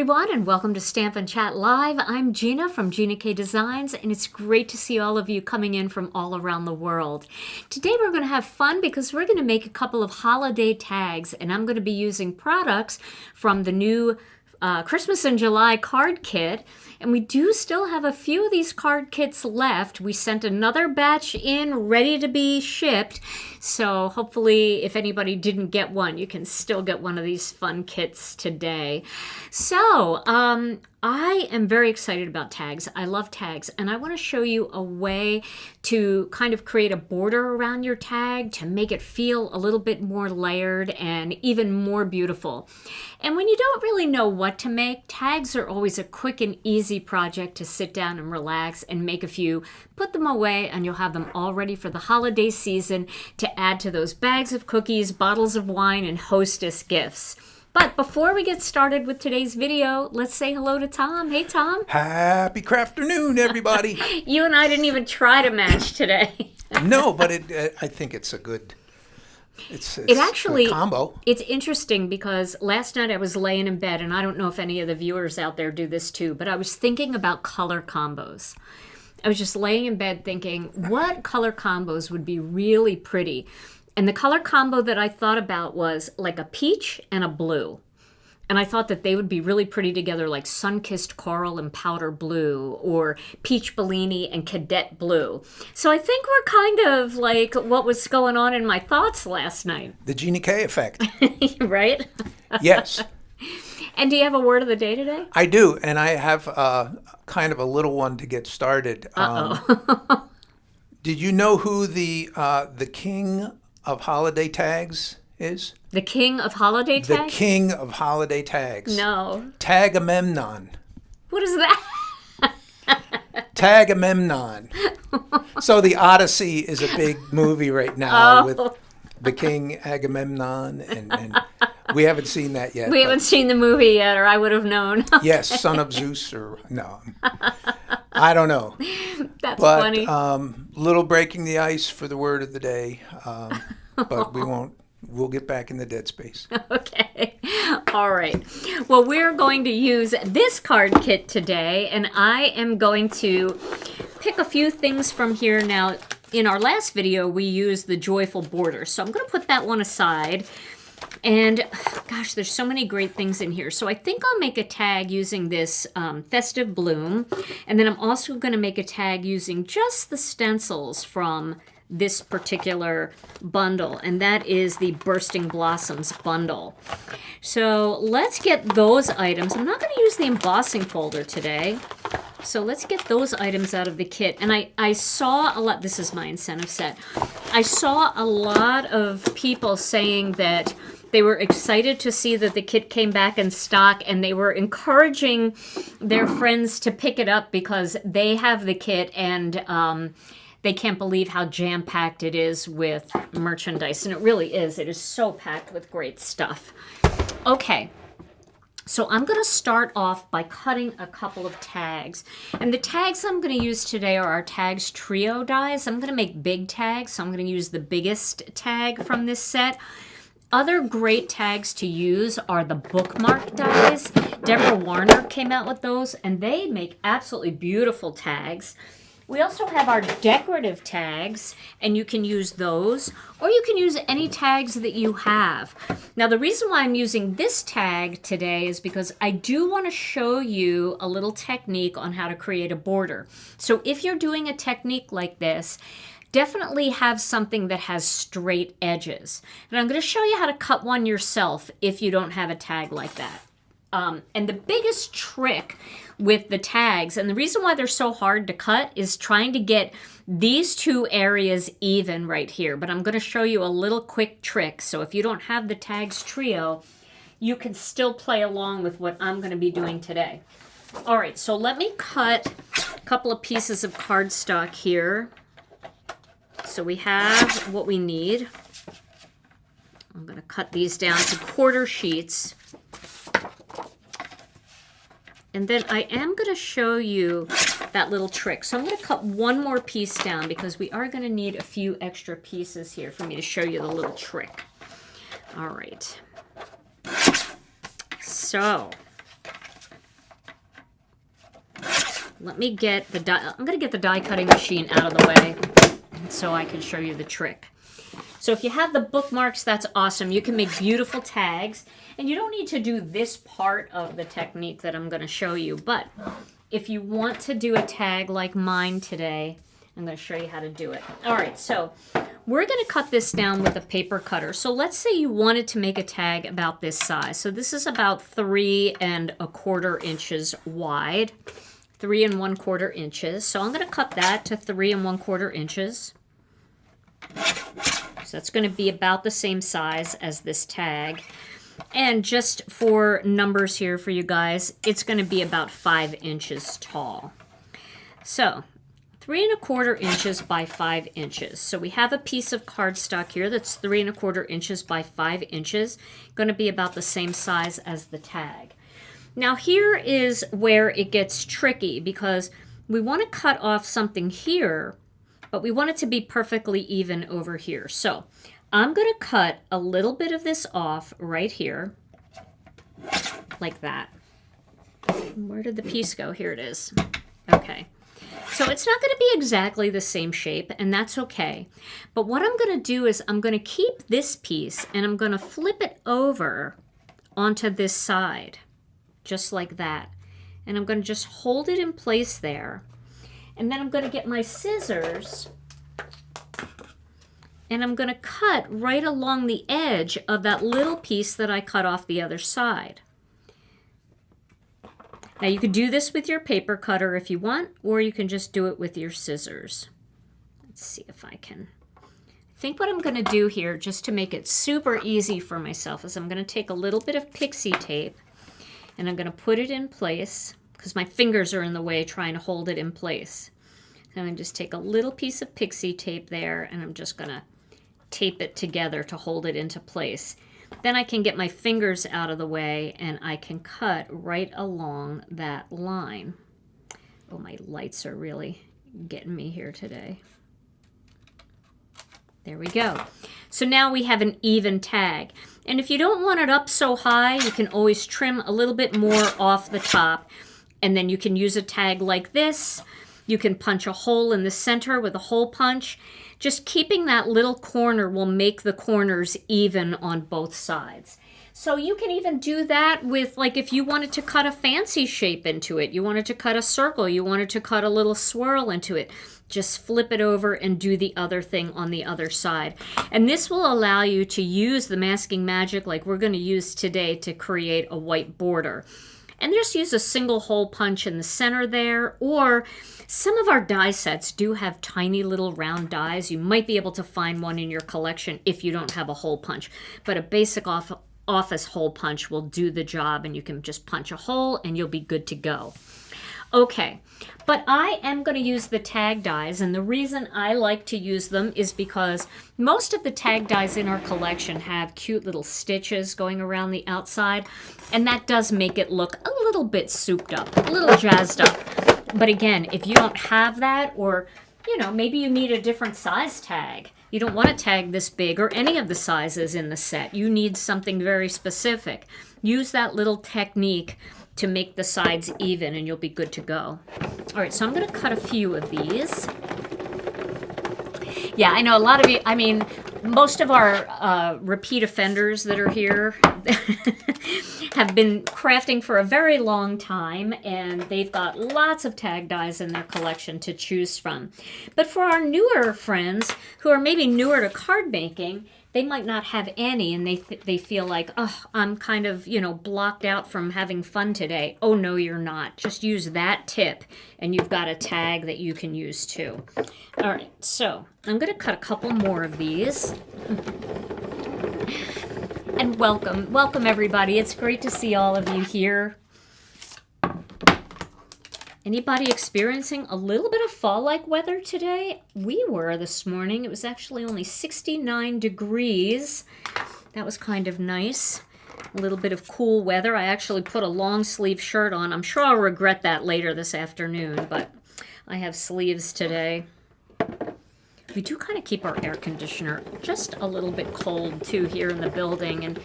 everyone, and welcome to Stamp and Chat Live. I'm Gina from Gina K Designs, and it's great to see all of you coming in from all around the world. Today we're going to have fun because we're going to make a couple of holiday tags, and I'm going to be using products from the new Christmas in July card kit, and we do still have a few of these card kits left. We sent another batch in ready to be shipped, so hopefully if anybody didn't get one, you can still get one of these fun kits today. So I am very excited about tags. I love tags, and I want to show you a way to kind of create a border around your tag to make it feel a little bit more layered and even more beautiful. And when you don't really know what to make, tags are always a quick and easy project to sit down and relax and make a few, put them away, and you'll have them all ready for the holiday season to add to those bags of cookies, bottles of wine, and hostess gifts. But before we get started with today's video, let's say hello to Tom. Hey, Tom. Happy crafternoon, everybody. You and I didn't even try to match today. No, but I think it's a good, it's actually, a combo. It's interesting because last night I was laying in bed, and I don't know if any of the viewers out there do this too, but I was thinking about color combos. I was just laying in bed thinking, what color combos would be really pretty? And the color combo that I thought about was like a peach and a blue. And I thought that they would be really pretty together, like sun-kissed coral and powder blue, or peach Bellini and cadet blue. So I think we're kind of like what was going on in my thoughts last night. The Gina K effect. Right? Yes. And do you have a word of the day today? I do, and I have kind of a little one to get started. Did you know who the king of holiday tags is? The king of holiday tags? The king of holiday tags. No. Tagamemnon. What is that? Tagamemnon. So the Odyssey is a big movie right now with the king Agamemnon, and we haven't seen that yet. We haven't seen the movie yet, or I would have known. Yes, son of Zeus, or no. I don't know. That's funny. Little breaking the ice for the word of the day, but we won't. We'll get back in the dead space. Okay. All right. Well, we're going to use this card kit today, and I am going to pick a few things from here. Now, in our last video, we used the joyful border, so I'm going to put that one aside. And gosh, there's so many great things in here. So I think I'll make a tag using this Festive bloom. And then I'm also going to make a tag using just the stencils from this particular bundle. And that is the Bursting Blossoms bundle. So let's get those items. I'm not going to use the embossing folder today. So let's get those items out of the kit. And I saw a lot, this is my incentive set. I saw a lot of people saying that they were excited to see that the kit came back in stock, and they were encouraging their friends to pick it up because they have the kit, and they can't believe how jam-packed it is with merchandise. And it really is. It is so packed with great stuff. Okay. So I'm going to start off by cutting a couple of tags. And the tags I'm going to use today are our Tags Trio dies. I'm going to make big tags, so I'm going to use the biggest tag from this set. Other great tags to use are the bookmark dies. Deborah Warner came out with those, and they make absolutely beautiful tags. We also have our decorative tags, and you can use those, or you can use any tags that you have. Now, the reason why I'm using this tag today is because I do want to show you a little technique on how to create a border. So if you're doing a technique like this, definitely have something that has straight edges. And I'm going to show you how to cut one yourself if you don't have a tag like that. And the biggest trick with the tags, and the reason why they're so hard to cut, is trying to get these two areas even right here. But I'm going to show you a little quick trick. So if you don't have the Tags Trio, you can still play along with what I'm going to be doing today. All right, so let me cut a couple of pieces of cardstock here. So we have what we need. I'm going to cut these down to quarter sheets. And then I am going to show you that little trick. So I'm going to cut one more piece down because we are going to need a few extra pieces here for me to show you the little trick. All right. So let me get the die. I'm going to get the die cutting machine out of the way so I can show you the trick. So if you have the bookmarks, that's awesome. You can make beautiful tags. And you don't need to do this part of the technique that I'm going to show you. But if you want to do a tag like mine today, I'm going to show you how to do it. All right, so we're going to cut this down with a paper cutter. So let's say you wanted to make a tag about this size. So this is about 3 1/4 inches wide, 3 1/4 inches. So I'm going to cut that to 3 1/4 inches. So that's going to be about the same size as this tag. And just for numbers here for you guys, it's going to be about 5 inches tall. So 3 1/4 inches by 5 inches. So we have a piece of cardstock here that's 3 1/4 inches by 5 inches, going to be about the same size as the tag. Now here is where it gets tricky because we want to cut off something here, but we want it to be perfectly even over here. So I'm going to cut a little bit of this off right here, like that. Where did the piece go? Here it is. Okay. So it's not going to be exactly the same shape, and that's okay. But what I'm going to do is I'm going to keep this piece, and I'm going to flip it over onto this side, just like that. And I'm going to just hold it in place there. And then I'm going to get my scissors, and I'm going to cut right along the edge of that little piece that I cut off the other side. Now you could do this with your paper cutter if you want, or you can just do it with your scissors. Let's see if I can. I think what I'm going to do here, just to make it super easy for myself, is I'm going to take a little bit of pixie tape, and I'm going to put it in place, because my fingers are in the way trying to hold it in place. So I'm going to just take a little piece of pixie tape there, and I'm just going to tape it together to hold it into place. Then I can get my fingers out of the way, and I can cut right along that line. Oh, my lights are really getting me here today. There we go. So now we have an even tag. And if you don't want it up so high, you can always trim a little bit more off the top, and then you can use a tag like this. You can punch a hole in the center with a hole punch. Just keeping that little corner will make the corners even on both sides. So you can even do that with, like, if you wanted to cut a fancy shape into it, you wanted to cut a circle, you wanted to cut a little swirl into it, just flip it over and do the other thing on the other side. And this will allow you to use the masking magic like we're going to use today to create a white border. And just use a single hole punch in the center there, or some of our die sets do have tiny little round dies. You might be able to find one in your collection if you don't have a hole punch, but a basic office hole punch will do the job, and you can just punch a hole and you'll be good to go. Okay, but I am going to use the tag dies, and the reason I like to use them is because most of the tag dies in our collection have cute little stitches going around the outside, and that does make it look a little bit souped up, a little jazzed up. But again, if you don't have that, or, you know, maybe you need a different size tag, you don't want a tag this big or any of the sizes in the set, you need something very specific, use that little technique to make the sides even, and you'll be good to go. All right, so I'm going to cut a few of these. Yeah, I know a lot of you, I mean, most of our repeat offenders that are here have been crafting for a very long time, and they've got lots of tag dies in their collection to choose from. But for our newer friends who are maybe newer to card making, they might not have any, and they feel like, oh, I'm kind of, you know, blocked out from having fun today. Oh, no, you're not. Just use that tip, and you've got a tag that you can use too. All right, so I'm going to cut a couple more of these. And welcome. Welcome, everybody. It's great to see all of you here. Anybody experiencing a little bit of fall-like weather today? We were this morning. It was actually only 69 degrees. That was kind of nice. A little bit of cool weather. I actually put a long sleeve shirt on. I'm sure I'll regret that later this afternoon, but I have sleeves today. We do kind of keep our air conditioner just a little bit cold too here in the building, and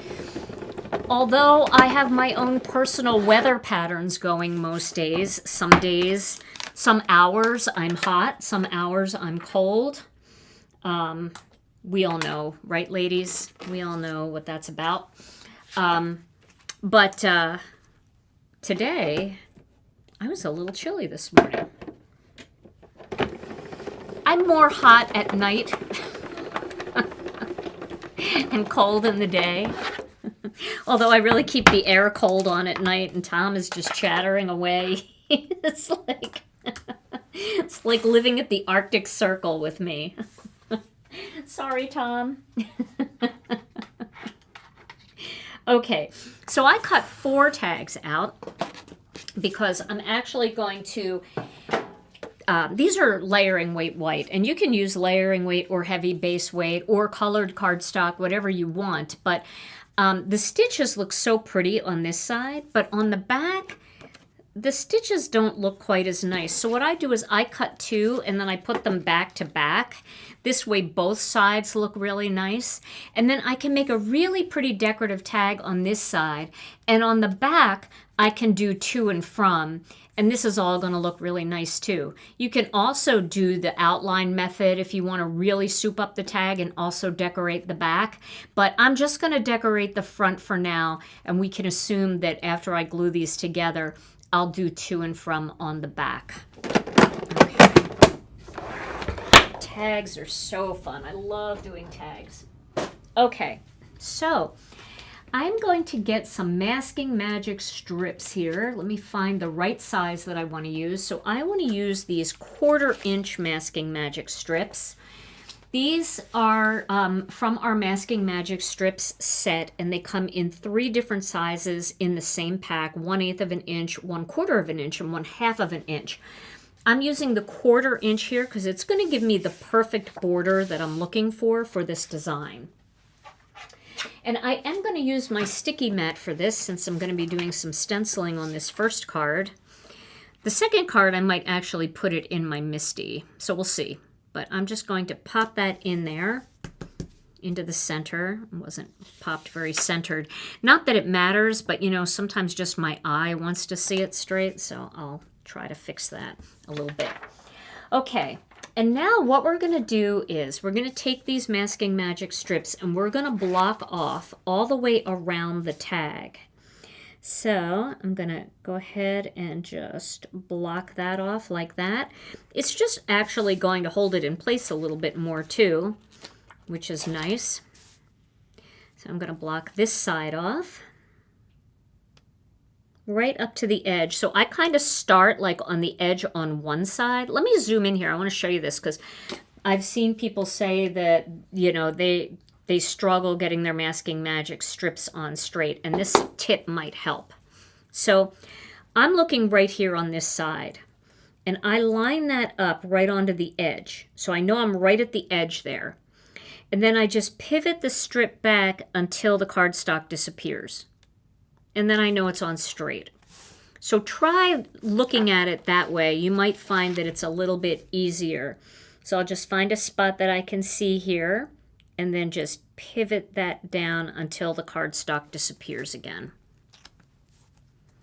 although I have my own personal weather patterns going most days, some days Some hours I'm hot, some hours I'm cold. We all know, right, ladies? We all know what that's about. But today, I was a little chilly this morning. I'm more hot at night and cold in the day. Although I really keep the air cold on at night, and Tom is just chattering away. It's like living at the Arctic Circle with me. Sorry, Tom. Okay, so I cut 4 tags out because I'm actually going to, these are layering weight white, and you can use layering weight or heavy base weight or colored cardstock, whatever you want, but the stitches look so pretty on this side, but on the back, the stitches don't look quite as nice. So what I do is I cut 2 and then I put them back to back. This way both sides look really nice. And then I can make a really pretty decorative tag on this side. And on the back, I can do to and from. And this is all going to look really nice too. You can also do the outline method if you want to really soup up the tag and also decorate the back. But I'm just going to decorate the front for now. And we can assume that after I glue these together, I'll do to and from on the back. Okay. Tags are so fun. I love doing tags. Okay, so I'm going to get some Masking Magic strips here. Let me find the right size that I want to use. So I want to use these 1/4 inch Masking Magic strips. These are from our Masking Magic strips set, and they come in 3 different sizes in the same pack, 1/8 of an inch, 1/4 of an inch, and 1/2 of an inch. I'm using the 1/4 inch here because it's going to give me the perfect border that I'm looking for this design. And I am going to use my sticky mat for this since I'm going to be doing some stenciling on this first card. The second card, I might actually put it in my MISTI, so we'll see. But I'm just going to pop that in there into the center. It wasn't popped very centered. Not that it matters, but you know, sometimes just my eye wants to see it straight, so I'll try to fix that a little bit. Okay, and now what we're going to do is we're going to take these Masking Magic strips and we're going to block off all the way around the tag. So I'm going to go ahead and just block that off like that. It's just actually going to hold it in place a little bit more too, which is nice. So I'm going to block this side off right up to the edge. So I kind of start like on the edge on one side. Let me zoom in here. I want to show you this because I've seen people say that, you know, they struggle getting their Masking Magic strips on straight, and this tip might help. So I'm looking right here on this side, and I line that up right onto the edge. So I know I'm right at the edge there. And then I just pivot the strip back until the cardstock disappears. And then I know it's on straight. So try looking at it that way. You might find that it's a little bit easier. So I'll just find a spot that I can see here, and then just pivot that down until the cardstock disappears again.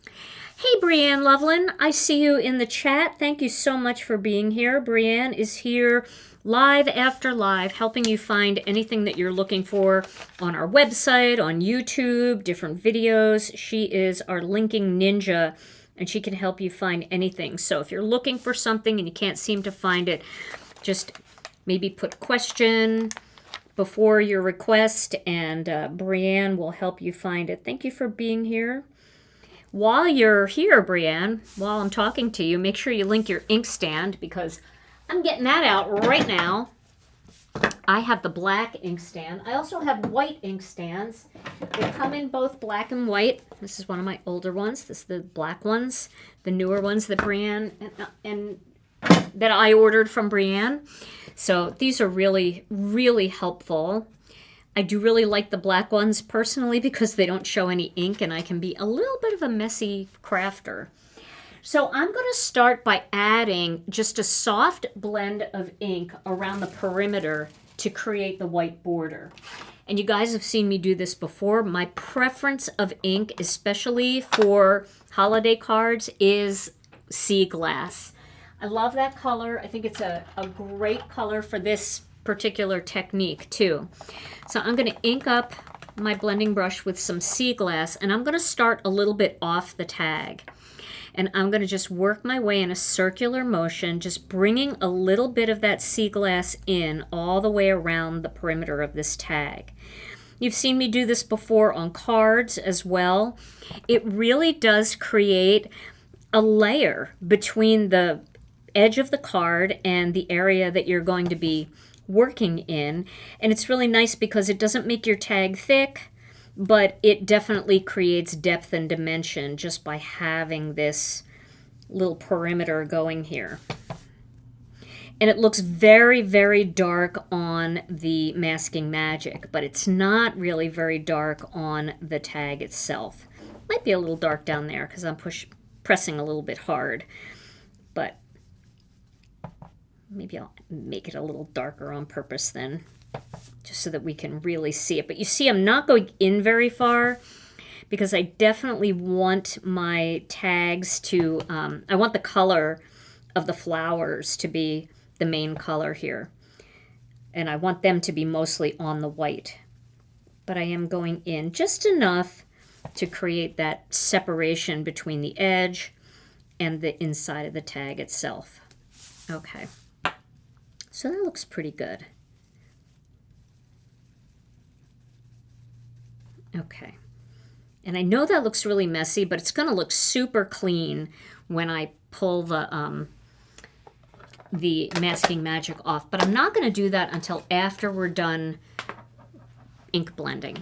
Hey, Brianne Loveland, I see you in the chat. Thank you so much for being here. Brianne is here live after live, helping you find anything that you're looking for on our website, on YouTube, different videos. She is our linking ninja, and she can help you find anything. So if you're looking for something and you can't seem to find it, just maybe put question before your request, and Brianne will help you find it. Thank you for being here. While you're here, Brianne, while I'm talking to you, make sure you link your inkstand because I'm getting that out right now. I have the black inkstand. I also have white inkstands. They come in both black and white. This is one of my older ones. This is the black ones, the newer ones that Brianne and that I ordered from Brianne. So these are really, really helpful. I do really like the black ones personally because they don't show any ink and I can be a little bit of a messy crafter. So I'm going to start by adding just a soft blend of ink around the perimeter to create the white border. And you guys have seen me do this before. My preference of ink, especially for holiday cards, is sea glass. I love that color. I think it's a great color for this particular technique too. So I'm going to ink up my blending brush with some sea glass, and I'm going to start a little bit off the tag. And I'm going to just work my way in a circular motion, just bringing a little bit of that sea glass in all the way around the perimeter of this tag. You've seen me do this before on cards as well. It really does create a layer between the edge of the card and the area that you're going to be working in. And it's really nice because it doesn't make your tag thick, but it definitely creates depth and dimension just by having this little perimeter going here. And it looks very, very dark on the Masking Magic, but it's not really very dark on the tag itself. Might be a little dark down there because I'm pressing a little bit hard, but maybe I'll make it a little darker on purpose then, just so that we can really see it. But you see, I'm not going in very far because I definitely want my tags to, I want the color of the flowers to be the main color here. And I want them to be mostly on the white. But I am going in just enough to create that separation between the edge and the inside of the tag itself. Okay. So that looks pretty good. Okay. And I know that looks really messy, but it's going to look super clean when I pull the Masking Magic off. But I'm not going to do that until after we're done ink blending.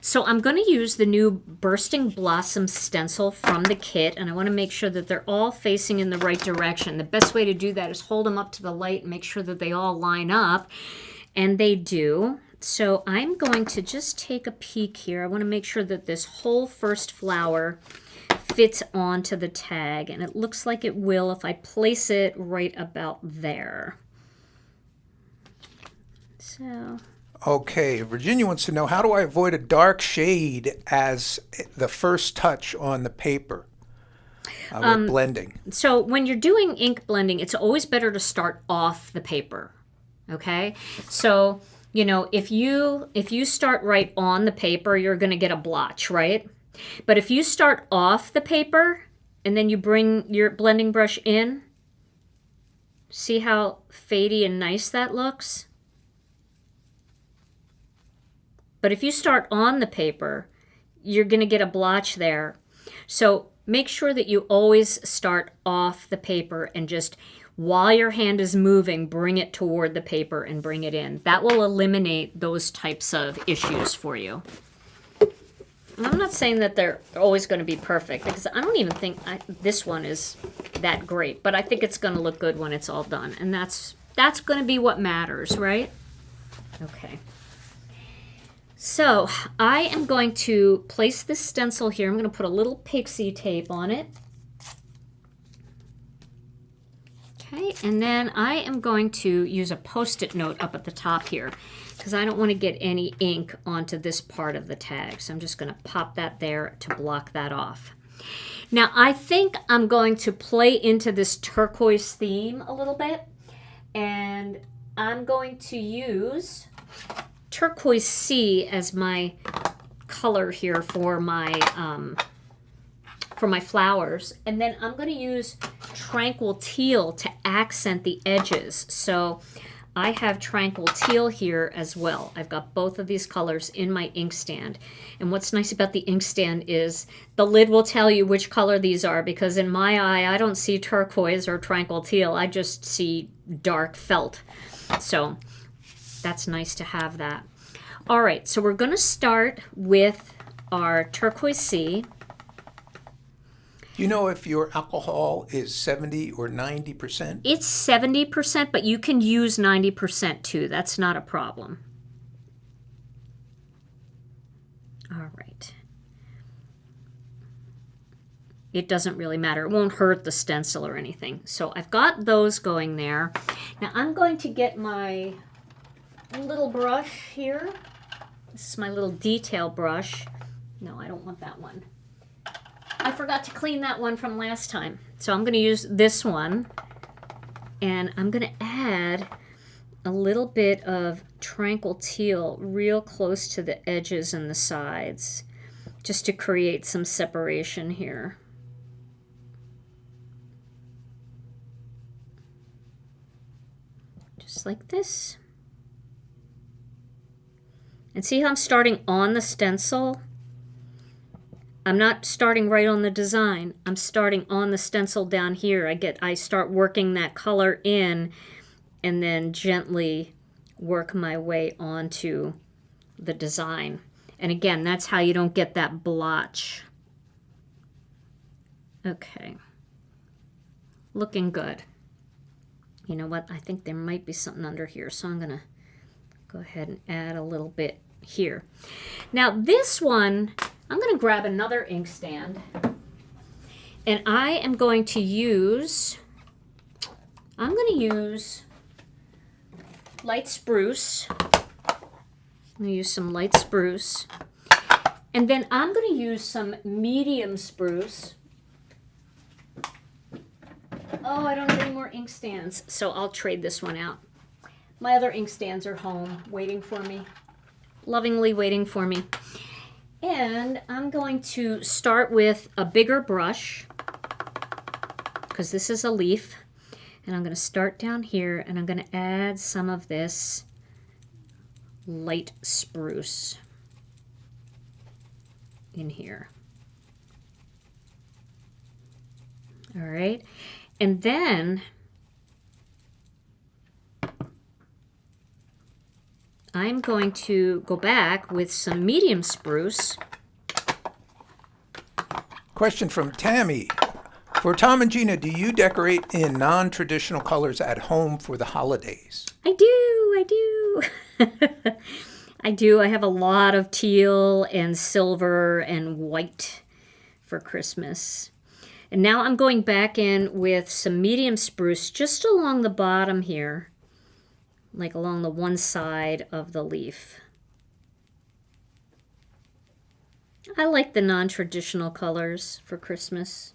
So I'm going to use the new Bursting Blossom stencil from the kit, and I want to make sure that they're all facing in the right direction. The best way to do that is hold them up to the light and make sure that they all line up, and they do. So I'm going to just take a peek here. I want to make sure that this whole first flower fits onto the tag, and it looks like it will if I place it right about there. So... Okay, Virginia wants to know, how do I avoid a dark shade as the first touch on the paper with blending? So when you're doing ink blending, it's always better to start off the paper, okay? So, you know, if you start right on the paper, you're going to get a blotch, right? But if you start off the paper and then you bring your blending brush in, see how fadey and nice that looks? But if you start on the paper, you're going to get a blotch there. So make sure that you always start off the paper and just, while your hand is moving, bring it toward the paper and bring it in. That will eliminate those types of issues for you. And I'm not saying that they're always going to be perfect, because I don't even think this one is that great, but I think it's going to look good when it's all done. And that's going to be what matters, right? Okay. So I am going to place this stencil here. I'm going to put a little pixie tape on it. Okay, and then I am going to use a Post-it note up at the top here because I don't want to get any ink onto this part of the tag. So I'm just going to pop that there to block that off. Now I think I'm going to play into this turquoise theme a little bit, and I'm going to use Turquoise Sea as my color here for my flowers, and then I'm going to use Tranquil Teal to accent the edges. So I have Tranquil Teal here as well. I've got both of these colors in my inkstand, and what's nice about the inkstand is the lid will tell you which color these are, because in my eye I don't see turquoise or Tranquil Teal, I just see dark felt. So that's nice to have that. All right, so we're going to start with our Turquoise Sea. Do you know if your alcohol is 70 or 90%? It's 70%, but you can use 90% too. That's not a problem. All right. It doesn't really matter. It won't hurt the stencil or anything. So I've got those going there. Now I'm going to get my little brush here. This is my little detail brush. No, I don't want that one. I forgot to clean that one from last time. So I'm going to use this one. And I'm going to add a little bit of Tranquil Teal real close to the edges and the sides, just to create some separation here. Just like this. And see how I'm starting on the stencil? I'm not starting right on the design. I'm starting on the stencil down here. I start working that color in and then gently work my way onto the design. And again, that's how you don't get that blotch. Okay. Looking good. You know what? I think there might be something under here, so I'm going to go ahead and add a little bit here. Now this one, I'm going to grab another ink stand, and I am going to use, light spruce. I'm going to use some light spruce, and then I'm going to use some medium spruce. Oh, I don't have any more ink stands, so I'll trade this one out. My other ink stands are home, waiting for me, lovingly waiting for me. And I'm going to start with a bigger brush, because this is a leaf. And I'm going to start down here, and I'm going to add some of this light spruce in here. All right. And then I'm going to go back with some medium spruce. Question from Tammy. For Tom and Gina, do you decorate in non-traditional colors at home for the holidays? I do. I do. I have a lot of teal and silver and white for Christmas. And now I'm going back in with some medium spruce just along the bottom here, like along the one side of the leaf. I like the non-traditional colors for Christmas.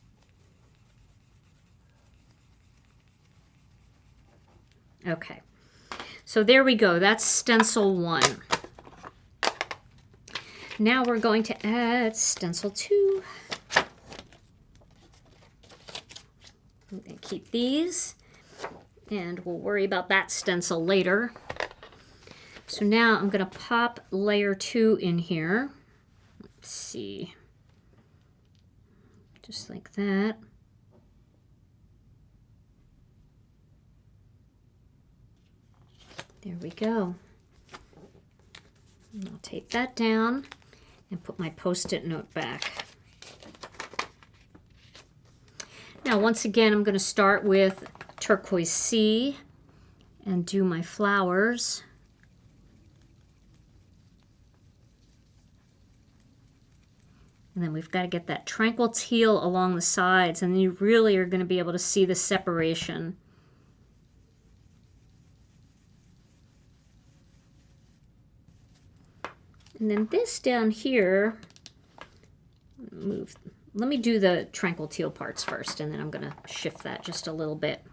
Okay, so there we go. That's stencil 1. Now we're going to add stencil 2. I'm going to keep these, and we'll worry about that stencil later. So now I'm going to pop layer 2 in here. Let's see. Just like that. There we go. And I'll take that down and put my Post-it note back. Now, once again, I'm going to start with Turquoise Sea and do my flowers. And then we've got to get that Tranquil Teal along the sides, and then you really are going to be able to see the separation. And then this down here, let me do the Tranquil Teal parts first, and then I'm going to shift that just a little bit.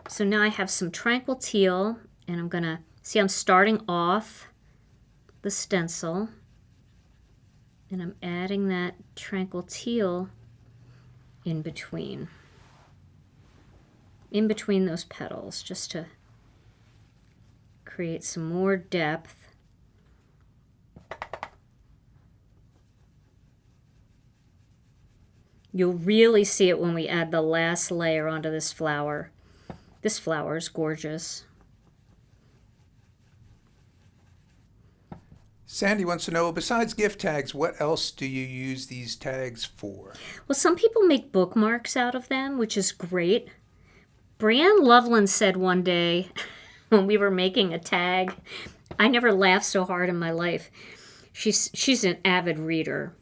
So now I have some Tranquil Teal, and I'm going to, see I'm starting off the stencil, and I'm adding that Tranquil Teal in between those petals, just to create some more depth. You'll really see it when we add the last layer onto this flower. This flower is gorgeous. Sandy wants to know, besides gift tags, what else do you use these tags for? Well, some people make bookmarks out of them, which is great. Brianne Loveland said one day when we were making a tag, I never laughed so hard in my life. She's an avid reader.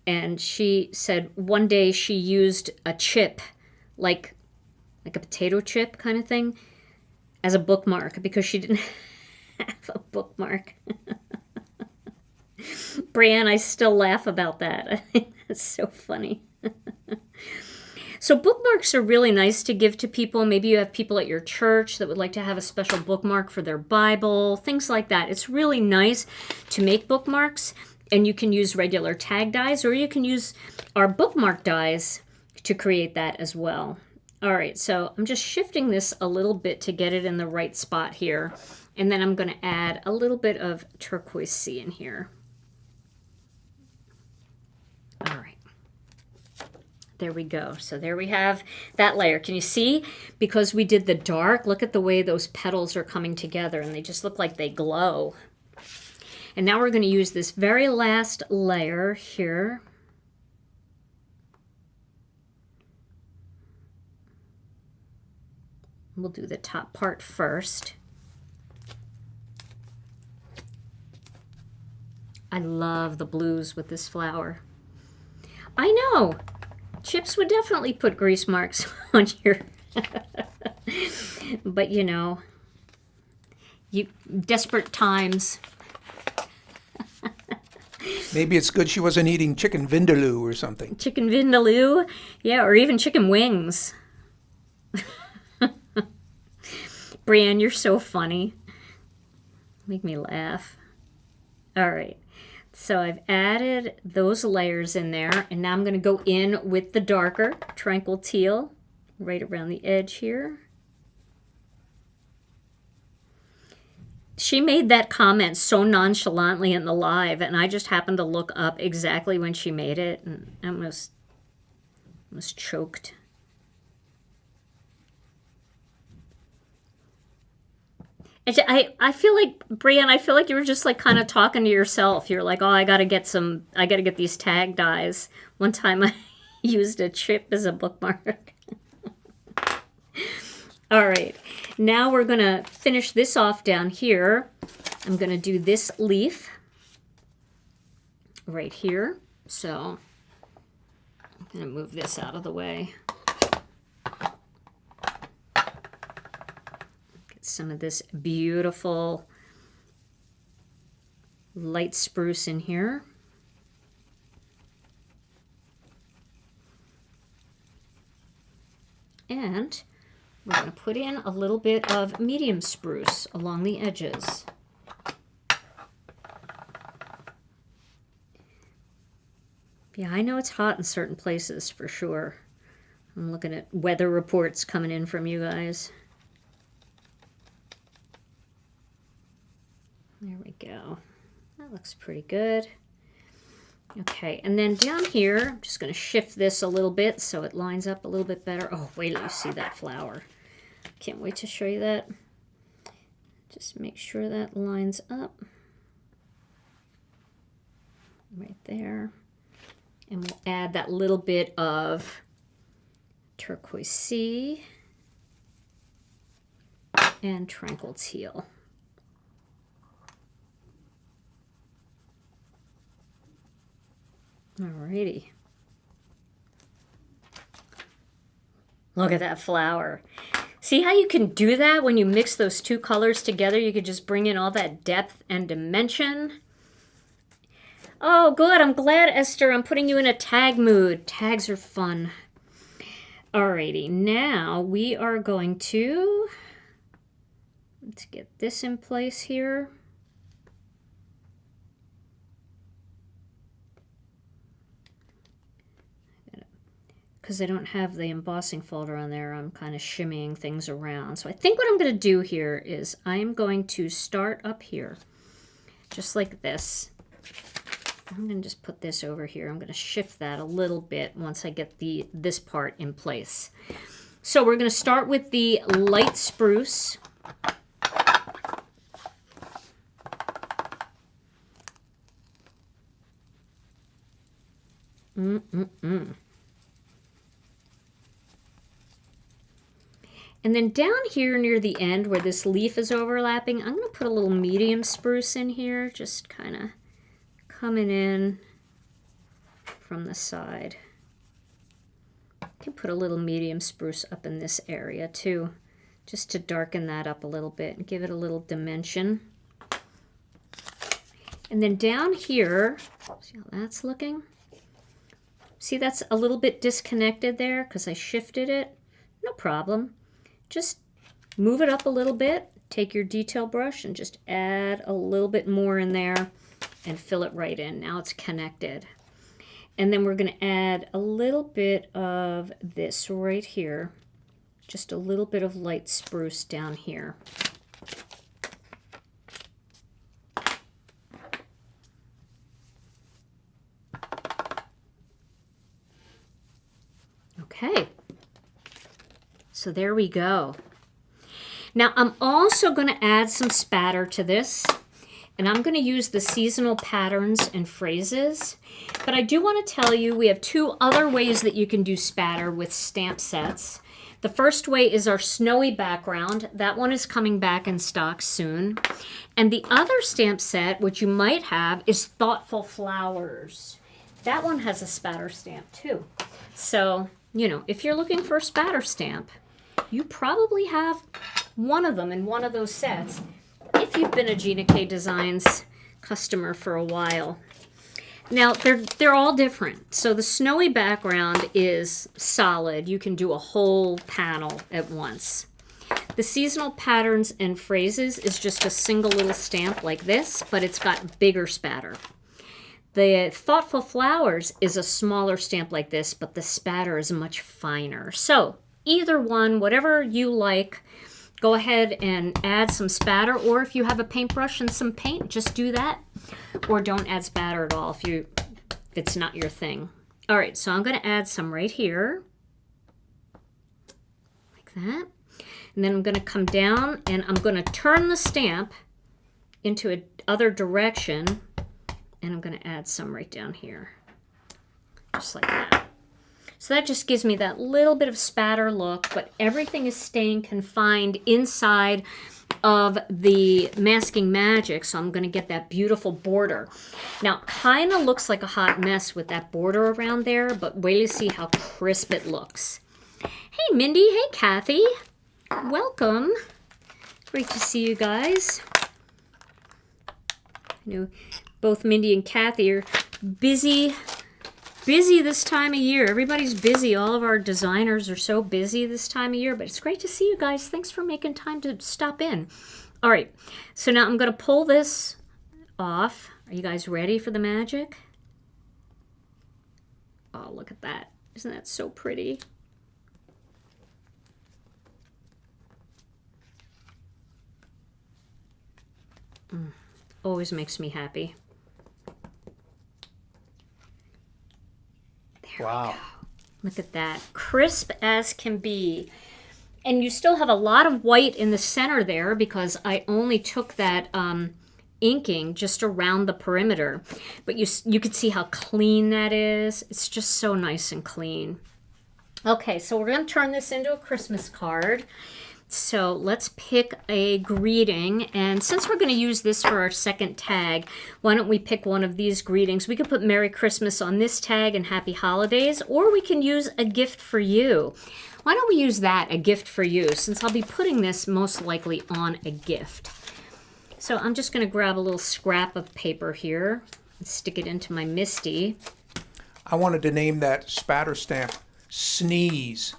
And she said one day she used a chip, like a potato chip kind of thing, as a bookmark because she didn't have a bookmark. Brianne, I still laugh about that. I think that's so funny. So bookmarks are really nice to give to people. Maybe you have people at your church that would like to have a special bookmark for their Bible, things like that. It's really nice to make bookmarks, and you can use regular tag dies, or you can use our bookmark dies to create that as well. All right, so I'm just shifting this a little bit to get it in the right spot here. And then I'm going to add a little bit of Turquoise Sea in here. All right. There we go. So there we have that layer. Can you see? Because we did the dark, look at the way those petals are coming together, and they just look like they glow. And now we're going to use this very last layer here. We'll do the top part first. I love the blues with this flower. I know. Chips would definitely put grease marks on your... But, you know, desperate times. Maybe it's good she wasn't eating chicken vindaloo or something. Chicken vindaloo? Yeah, or even chicken wings. Brienne, you're so funny. Make me laugh. All right. So I've added those layers in there, and now I'm going to go in with the darker Tranquil Teal right around the edge here. She made that comment so nonchalantly in the live, and I just happened to look up exactly when she made it, and I almost choked. I feel like, Brienne, I feel like you were just like kind of talking to yourself. You're like, oh, I gotta get these tag dies. One time I used a chip as a bookmark. All right, now we're gonna finish this off down here. I'm gonna do this leaf right here. So I'm gonna move this out of the way. Some of this beautiful light spruce in here. And we're going to put in a little bit of medium spruce along the edges. Yeah, I know it's hot in certain places for sure. I'm looking at weather reports coming in from you guys. There we go. That looks pretty good. Okay, and then down here, I'm just going to shift this a little bit so it lines up a little bit better. Oh, wait till you see that flower. Can't wait to show you that. Just make sure that lines up. Right there. And we'll add that little bit of Turquoise Sea and Tranquil Teal. Alrighty. Look at that flower. See how you can do that when you mix those two colors together? You could just bring in all that depth and dimension. Oh, good. I'm glad, Esther. I'm putting you in a tag mood. Tags are fun. Alrighty. Now we are going to... Let's get this in place here. Because I don't have the embossing folder on there, I'm kind of shimmying things around. So I think what I'm going to do here is I'm going to start up here, just like this. I'm going to just put this over here. I'm going to shift that a little bit once I get this part in place. So we're going to start with the light spruce. And then down here near the end where this leaf is overlapping, I'm going to put a little medium spruce in here, just kind of coming in from the side. I can put a little medium spruce up in this area too, just to darken that up a little bit and give it a little dimension. And then down here, see how that's looking? See, that's a little bit disconnected there because I shifted it. No problem. Just move it up a little bit. Take your detail brush and just add a little bit more in there and fill it right in. Now it's connected. And then we're going to add a little bit of this right here. Just a little bit of light spruce down here. Okay. So there we go. Now I'm also going to add some spatter to this, and I'm going to use the seasonal patterns and phrases. But I do want to tell you we have two other ways that you can do spatter with stamp sets. The first way is our snowy background. That one is coming back in stock soon. And the other stamp set, which you might have, is Thoughtful Flowers. That one has a spatter stamp too. So, you know, if you're looking for a spatter stamp, you probably have one of them in one of those sets if you've been a Gina K Designs customer for a while. Now, they're all different. So the snowy background is solid. You can do a whole panel at once. The seasonal patterns and phrases is just a single little stamp like this, but it's got bigger spatter. The Thoughtful Flowers is a smaller stamp like this, but the spatter is much finer. So either one, whatever you like, go ahead and add some spatter, or if you have a paintbrush and some paint, just do that. Or don't add spatter at all if it's not your thing. All right, so I'm going to add some right here, like that. And then I'm going to come down and I'm going to turn the stamp into a other direction, and I'm going to add some right down here, just like that. So that just gives me that little bit of spatter look, but everything is staying confined inside of the Masking Magic, so I'm going to get that beautiful border. Now, kind of looks like a hot mess with that border around there, but wait till you see how crisp it looks. Hey, Mindy. Hey, Kathy. Welcome. Great to see you guys. You know, both Mindy and Kathy are busy this time of year. Everybody's busy. All of our designers are so busy this time of year, but it's great to see you guys. Thanks for making time to stop in. All right, so now I'm going to pull this off. Are you guys ready for the magic? Oh, look at that. Isn't that so pretty? Always makes me happy. Wow. Look at that. Crisp as can be. And you still have a lot of white in the center there because I only took that inking just around the perimeter. But you can see how clean that is. It's just so nice and clean. Okay, so we're going to turn this into a Christmas card. So let's pick a greeting, and since we're going to use this for our second tag, why don't we pick one of these greetings? We could put Merry Christmas on this tag and Happy Holidays, or we can use a gift for you. Why don't we use that, a gift for you, since I'll be putting this most likely on a gift. So I'm just going to grab a little scrap of paper here and stick it into my MISTI. I wanted to name that spatter stamp Sneeze.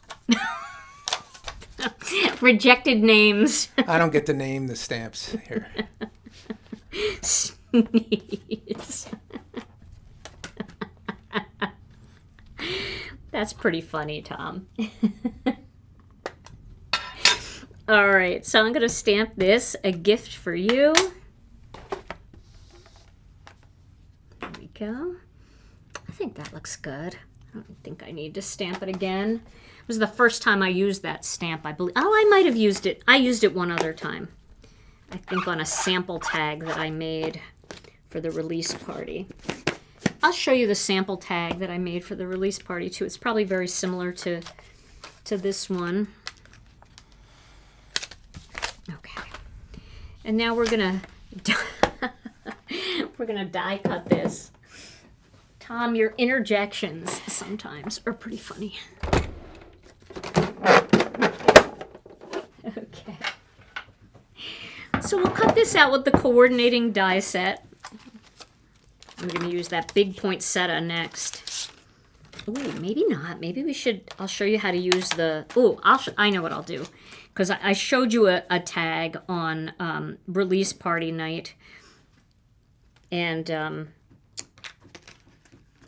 Rejected names. I don't get to name the stamps here. Sneeze. That's pretty funny, Tom. All right, so I'm going to stamp this, a gift for you. There we go. I think that looks good. I don't think I need to stamp it again. It was the first time I used that stamp, I believe. Oh, I might have used it. I used it one other time. I think on a sample tag that I made for the release party. I'll show you the sample tag that I made for the release party too. It's probably very similar to this one. Okay. And now we're gonna die cut this. Tom, your interjections sometimes are pretty funny. Okay. So we'll cut this out with the coordinating die set. I'm going to use that big poinsettia next. Ooh, maybe not. Maybe we should, I'll show you how to use the, I know what I'll do. Because I showed you a tag on release party night. And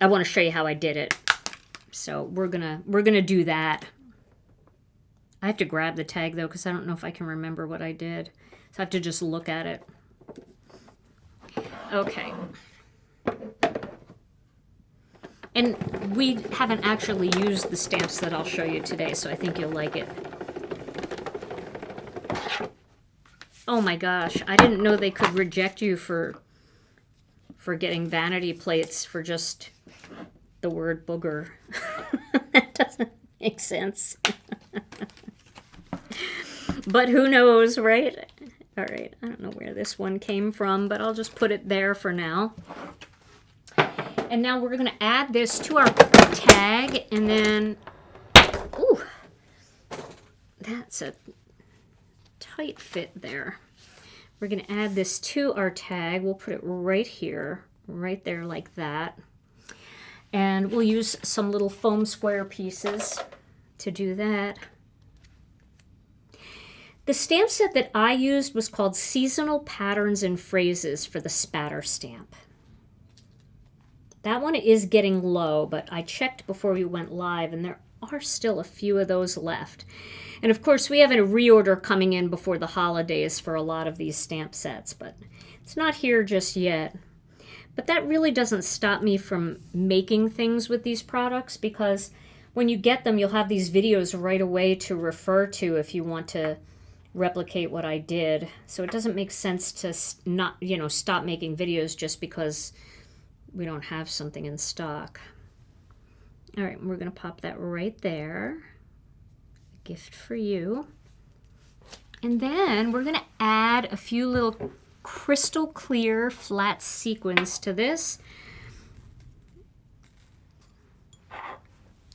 I want to show you how I did it. So we're gonna do that. I have to grab the tag though, because I don't know if I can remember what I did. So I have to just look at it. Okay. And we haven't actually used the stamps that I'll show you today, so I think you'll like it. Oh my gosh, I didn't know they could reject you for getting vanity plates for just the word booger. That doesn't make sense. But who knows, right? All right, I don't know where this one came from, but I'll just put it there for now. And now we're going to add this to our tag, and then, ooh, that's a tight fit there. We're going to add this to our tag. We'll put it right here, right there like that. And we'll use some little foam square pieces to do that. The stamp set that I used was called Seasonal Patterns and Phrases for the Spatter stamp. That one is getting low, but I checked before we went live, and there are still a few of those left. And of course, we have a reorder coming in before the holidays for a lot of these stamp sets, but it's not here just yet. But that really doesn't stop me from making things with these products, because when you get them, you'll have these videos right away to refer to if you want to replicate what I did. So it doesn't make sense to not, stop making videos just because we don't have something in stock. All right, we're going to pop that right there. A gift for you. And then we're going to add a few little crystal clear flat sequins to this.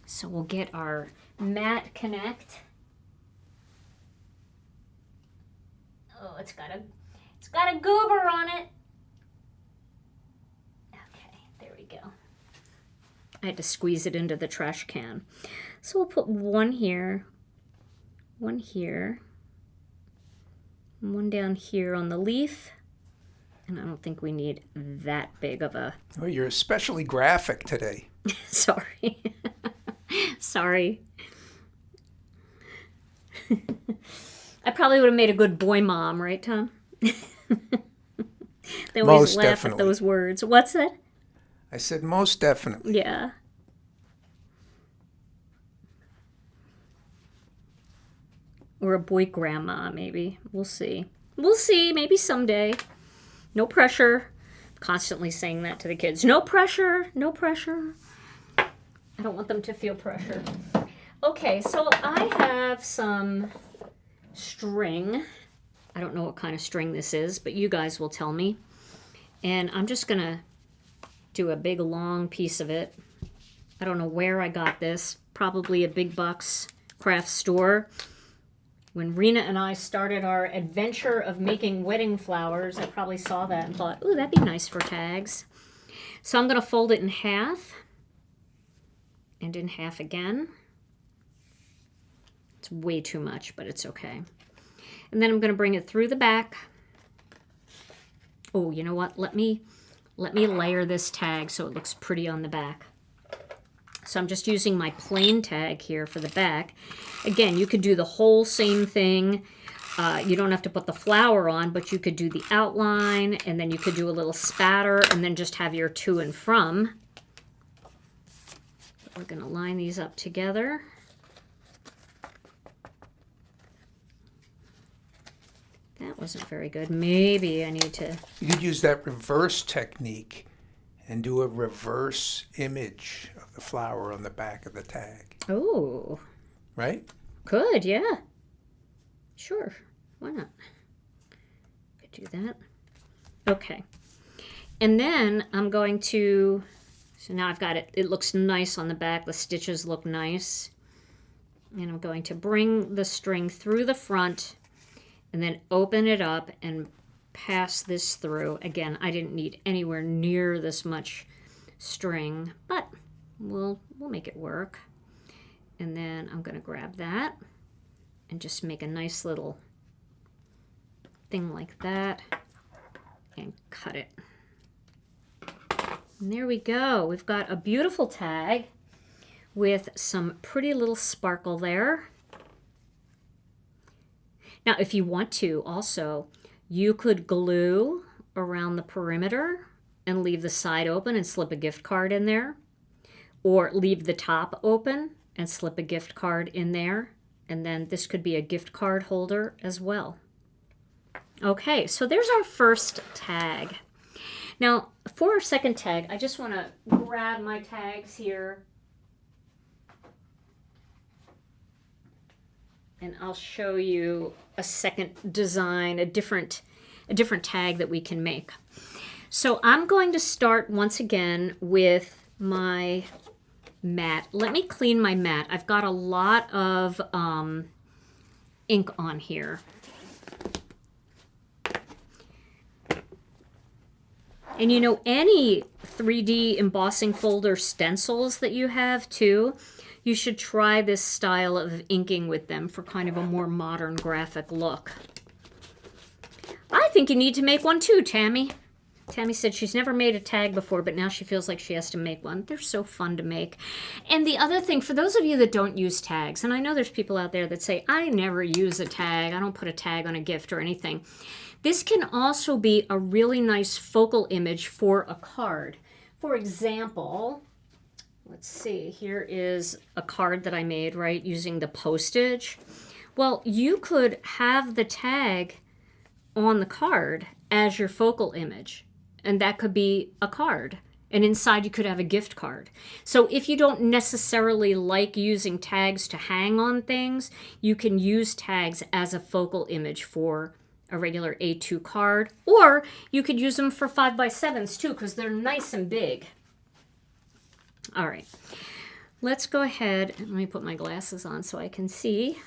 So we'll get our matte connect. Oh, it's got a goober on it. I had to squeeze it into the trash can. So we'll put one here, one here, and one down here on the leaf. And I don't think we need that big of a... Oh, you're especially graphic today. Sorry. Sorry. I probably would have made a good boy mom, right, Tom? They always laugh definitely. at those words. What's that? I said most definitely. Yeah. Or a boy grandma, maybe. We'll see. We'll see. Maybe someday. No pressure. Constantly saying that to the kids. No pressure. No pressure. I don't want them to feel pressure. Okay, so I have some string. I don't know what kind of string this is, but you guys will tell me. And I'm just going to do a big long piece of it. I don't know where I got this. Probably a big box craft store. When Rena and I started our adventure of making wedding flowers, I probably saw that and thought, ooh, that'd be nice for tags. So I'm going to fold it in half and in half again. It's way too much, but it's okay. And then I'm going to bring it through the back. Oh, you know what? Let me layer this tag so it looks pretty on the back. So I'm just using my plain tag here for the back. Again, you could do the whole same thing. You don't have to put the flower on, but you could do the outline, and then you could do a little spatter, and then just have your to and from. We're going to line these up together. That wasn't very good. Maybe I need to... You could use that reverse technique and do a reverse image of the flower on the back of the tag. Oh. Right? Could, yeah. Sure. Why not? Could do that. Okay. And then I'm going to... So now I've got it. It looks nice on the back. The stitches look nice. And I'm going to bring the string through the front and then open it up and pass this through. Again, I didn't need anywhere near this much string, but we'll make it work. And then I'm going to grab that and just make a nice little thing like that and cut it. And there we go. We've got a beautiful tag with some pretty little sparkle there. Now, if you want to also, you could glue around the perimeter and leave the side open and slip a gift card in there, or leave the top open and slip a gift card in there. And then this could be a gift card holder as well. Okay, so there's our first tag. Now, for our second tag, I just want to grab my tags here. And I'll show you a second design, a different tag that we can make. So I'm going to start once again with my mat. Let me clean my mat. I've got a lot of ink on here. And you know, any 3D embossing folder stencils that you have too, you should try this style of inking with them for kind of a more modern graphic look. I think you need to make one too, Tammy. Tammy said she's never made a tag before, but now she feels like she has to make one. They're so fun to make. And the other thing, for those of you that don't use tags, and I know there's people out there that say, I never use a tag, I don't put a tag on a gift or anything. This can also be a really nice focal image for a card. For example, let's see, here is a card that I made, right, using the postage. Well, you could have the tag on the card as your focal image, and that could be a card. And inside you could have a gift card. So if you don't necessarily like using tags to hang on things, you can use tags as a focal image for a regular A2 card, or you could use them for 5x7s too, because they're nice and big. All right, let's go ahead and let me put my glasses on so I can see.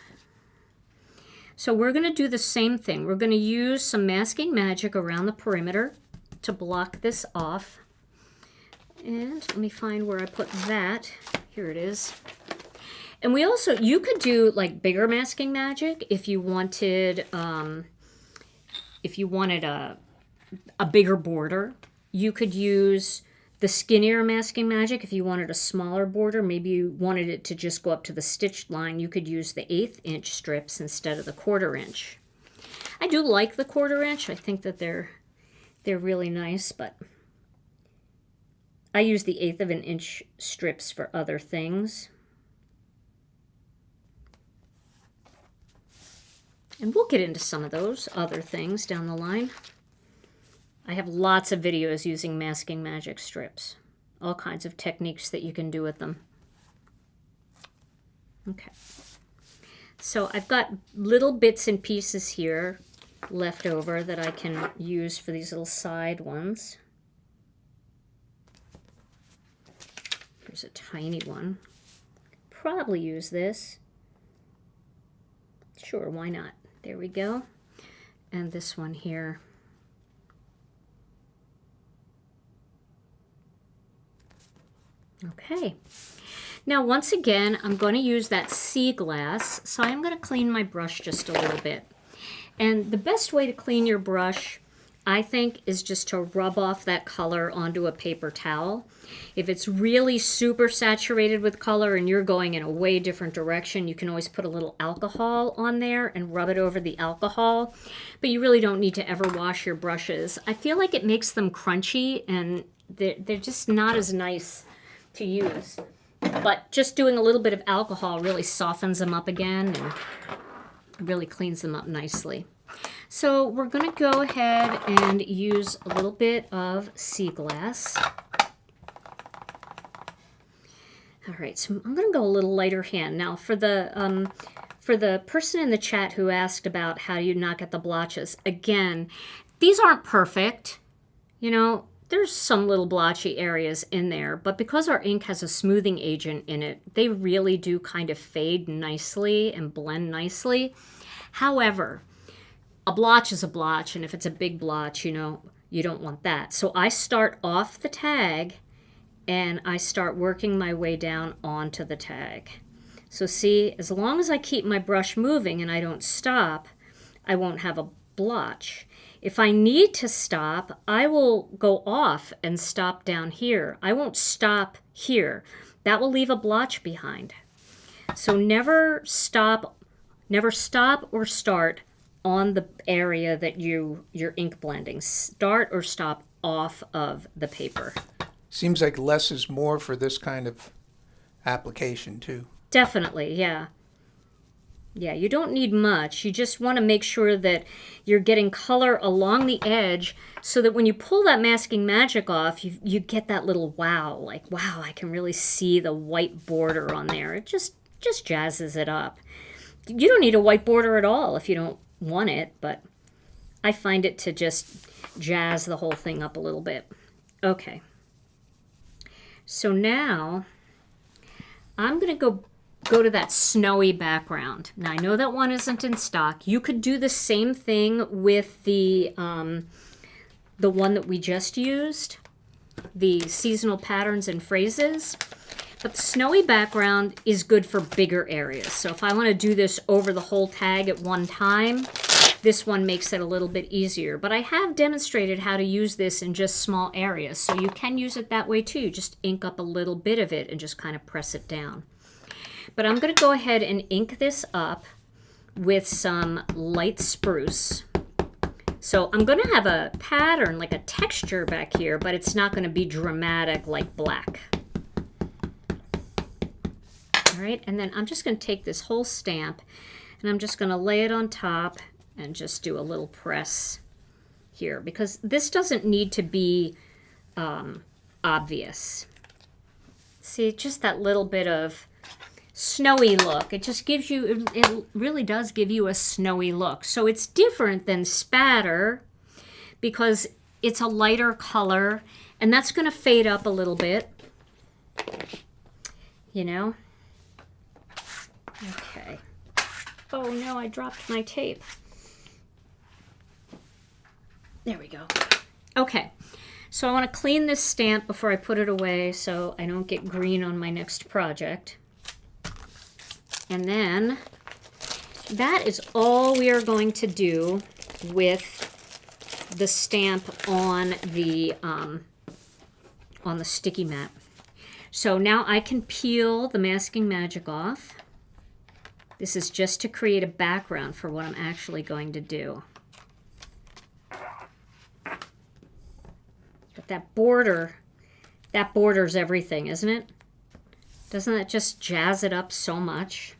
So we're going to do the same thing. We're going to use some masking magic around the perimeter to block this off. And let me find where I put that. Here it is. And we also, you could do like bigger masking magic if you wanted a bigger border. You could use the skinnier masking magic if you wanted a smaller border. Maybe you wanted it to just go up to the stitched line. You could use the 1/8 inch strips instead of the 1/4 inch. I do like the 1/4 inch. I think that they're really nice, but I use the 1/8 of an inch strips for other things. And we'll get into some of those other things down the line. I have lots of videos using masking magic strips. All kinds of techniques that you can do with them. Okay. So I've got little bits and pieces here left over that I can use for these little side ones. Here's a tiny one. Probably use this. Sure, why not? There we go. And this one here. Okay. Now, once again, I'm going to use that sea glass, so I'm going to clean my brush just a little bit. And the best way to clean your brush, I think, is just to rub off that color onto a paper towel. If it's really super saturated with color and you're going in a way different direction, you can always put a little alcohol on there and rub it over the alcohol. But you really don't need to ever wash your brushes. I feel like it makes them crunchy and they're just not as nice to use. But just doing a little bit of alcohol really softens them up again and really cleans them up nicely. So we're going to go ahead and use a little bit of sea glass. All right, so I'm going to go a little lighter hand. Now for the person in the chat who asked about how you not get the blotches, again, these aren't perfect. You know, there's some little blotchy areas in there, but because our ink has a smoothing agent in it, they really do kind of fade nicely and blend nicely. However, a blotch is a blotch, and if it's a big blotch, you know, you don't want that. So I start off the tag and I start working my way down onto the tag. So see, as long as I keep my brush moving and I don't stop, I won't have a blotch. If I need to stop, I will go off and stop down here. I won't stop here. That will leave a blotch behind. So never stop or start on the area that you're ink blending. Start or stop off of the paper. Seems like less is more for this kind of application too. Definitely, yeah. Yeah, you don't need much. You just want to make sure that you're getting color along the edge so that when you pull that masking magic off, you get that little wow, like, wow, I can really see the white border on there. It just jazzes it up. You don't need a white border at all if you don't want it, but I find it to just jazz the whole thing up a little bit. Okay. So now I'm going to go to that snowy background. Now I know that one isn't in stock. You could do the same thing with the one that we just used, the seasonal patterns and phrases. But the snowy background is good for bigger areas. So if I want to do this over the whole tag at one time, this one makes it a little bit easier. But I have demonstrated how to use this in just small areas. So you can use it that way too. Just ink up a little bit of it and just kind of press it down. But I'm going to go ahead and ink this up with some light spruce. So I'm going to have a pattern, like a texture back here, but it's not going to be dramatic like black. All right, and then I'm just going to take this whole stamp and I'm just going to lay it on top and just do a little press here because this doesn't need to be obvious. See, just that little bit of snowy look. It just gives you, it really does give you a snowy look. So it's different than spatter because it's a lighter color and that's going to fade up a little bit, you know. Okay. Oh no, I dropped my tape. There we go. Okay, so I want to clean this stamp before I put it away so I don't get green on my next project. And then that is all we are going to do with the stamp on the sticky mat. So now I can peel the masking magic off. This is just to create a background for what I'm actually going to do. But that border's everything, isn't it? Doesn't that just jazz it up so much?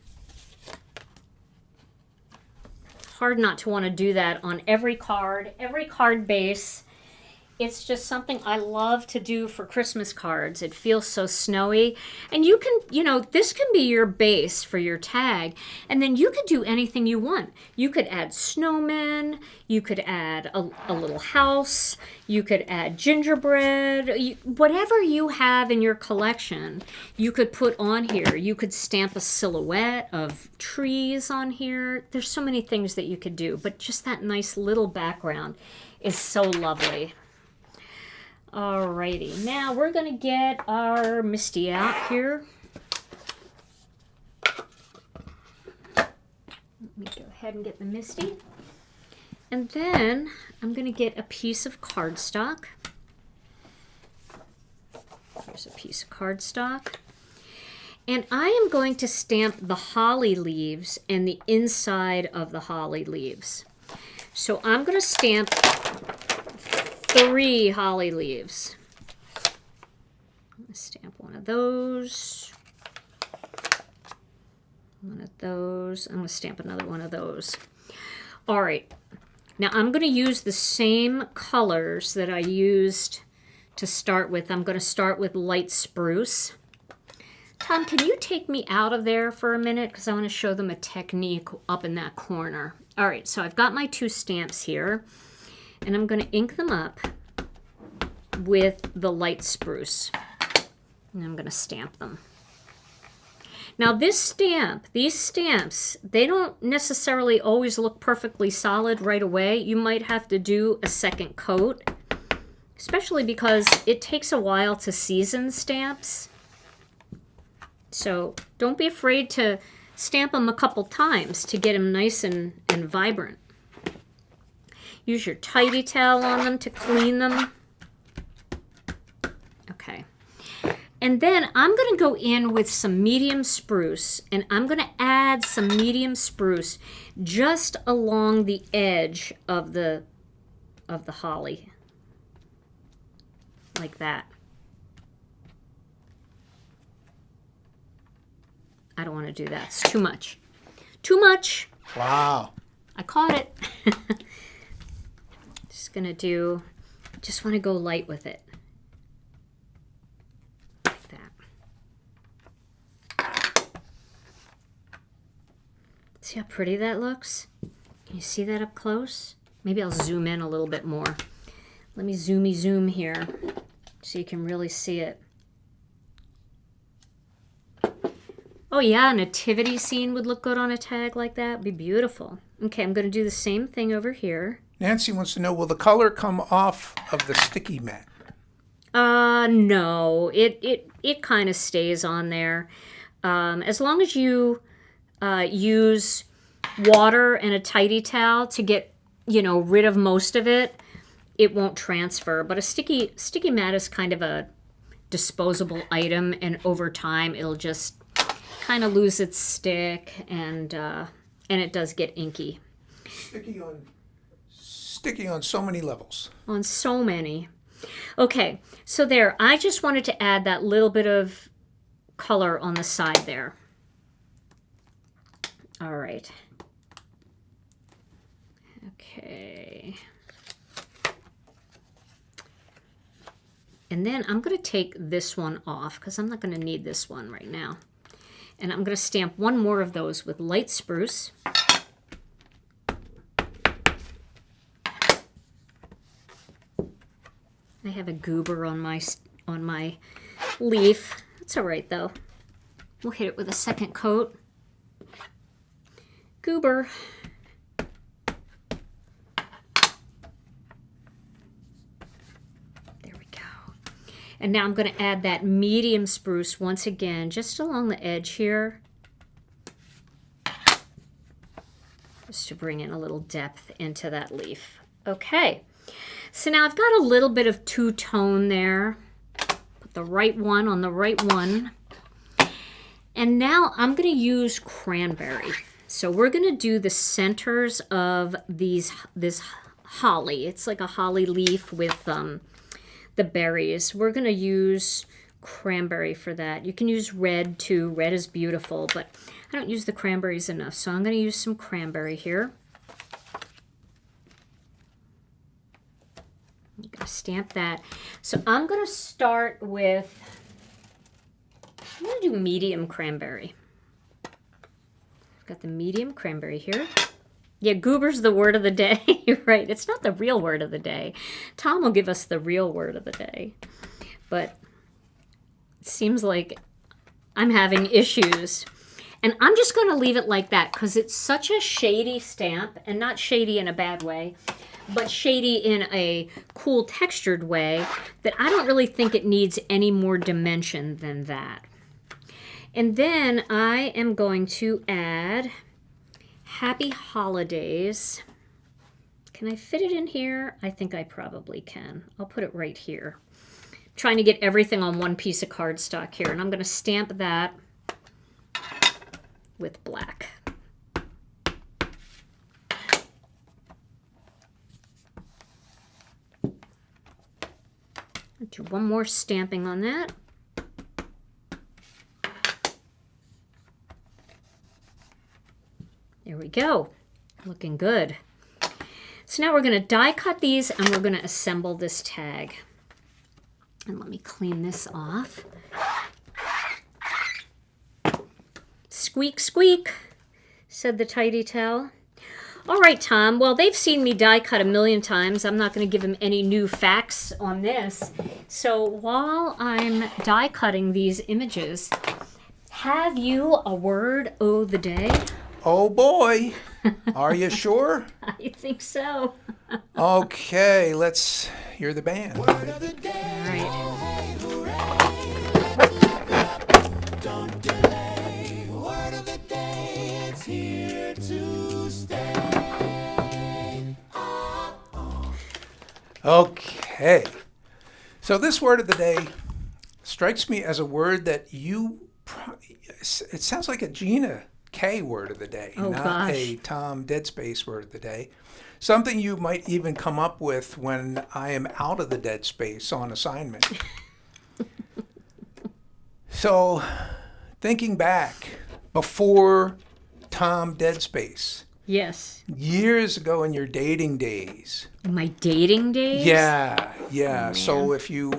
Hard not to want to do that on every card base. It's just something I love to do for Christmas cards. It feels so snowy. And you can, you know, this can be your base for your tag. And then you could do anything you want. You could add snowmen. You could add a little house. You could add gingerbread. Whatever you have in your collection, you could put on here. You could stamp a silhouette of trees on here. There's so many things that you could do. But just that nice little background is so lovely. Alrighty, now we're going to get our Misty out here. Let me go ahead and get the Misty. And then I'm going to get a piece of cardstock. There's a piece of cardstock. And I am going to stamp the holly leaves and the inside of the holly leaves. So I'm going to stamp 3 holly leaves. I'm going to stamp one of those. One of those. I'm going to stamp another one of those. All right. Now I'm going to use the same colors that I used to start with. I'm going to start with light spruce. Tom, can you take me out of there for a minute? Because I want to show them a technique up in that corner. All right, so I've got my 2 stamps here. And I'm going to ink them up with the light spruce. And I'm going to stamp them. Now these stamps, they don't necessarily always look perfectly solid right away. You might have to do a second coat especially because it takes a while to season stamps. So don't be afraid to stamp them a couple times to get them nice and vibrant. Use your tidy towel on them to clean them. Okay. And then I'm going to go in with some medium spruce, and I'm going to add some medium spruce just along the edge of the holly. Like that. I don't want to do that. It's too much. Too much. Wow. I caught it. Just going to do, just want to go light with it. Like that. See how pretty that looks? Can you see that up close? Maybe I'll zoom in a little bit more. Let me zoom here so you can really see it. Oh yeah, a nativity scene would look good on a tag like that. It'd be beautiful. Okay, I'm going to do the same thing over here. Nancy wants to know, will the color come off of the sticky mat? No. It kind of stays on there. As long as you use water and a tidy towel to get, rid of most of it, it won't transfer. But a sticky mat is kind of a disposable item, and over time it'll just kind of lose its stick, and it does get inky. Sticky on so many levels. On so many. Okay, so there. I just wanted to add that little bit of color on the side there. All right. Okay. And then I'm going to take this one off because I'm not going to need this one right now. And I'm going to stamp one more of those with light spruce. I have a goober on my leaf. It's all right though. We'll hit it with a second coat. Goober. There we go. And now I'm going to add that medium spruce once again, just along the edge here. Just to bring in a little depth into that leaf. Okay. So now I've got a little bit of two-tone there. Put the right one on the right one. And now I'm going to use cranberry. So we're going to do the centers of this holly. It's like a holly leaf with the berries. We're going to use cranberry for that. You can use red too. Red is beautiful, but I don't use the cranberries enough. So I'm going to use some cranberry here. I'm going to stamp that. So I'm going to start with, I'm going to do medium cranberry. I've got the medium cranberry here. Yeah, goober's the word of the day. You're right. It's not the real word of the day. Tom will give us the real word of the day. But it seems like I'm having issues. And I'm just going to leave it like that because it's such a shady stamp, and not shady in a bad way, but shady in a cool textured way, that I don't really think it needs any more dimension than that. And then I am going to add Happy Holidays. Can I fit it in here? I think I probably can. I'll put it right here. I'm trying to get everything on one piece of cardstock here, and I'm going to stamp that with black. Do one more stamping on that. There we go. Looking good. So now we're going to die cut these, and we're going to assemble this tag. And let me clean this off. Squeak, squeak, said the tidy towel. All right, Tom. Well, they've seen me die cut a million times. I'm not going to give them any new facts on this. So while I'm die cutting these images, have you a word of the day? Oh boy. Are you sure? I think so. Okay, let's hear the band. All right. Don't delay. Word of the day, it's here to stay. Okay. So this word of the day strikes me as a word that it sounds like a Gina K word of the day, not a Tom Dead Space word of the day. Something you might even come up with when I am out of the dead space on assignment. So, thinking back, before Tom Dead Space, Yes. years ago in your dating days. My dating days? Yeah. Oh, So if you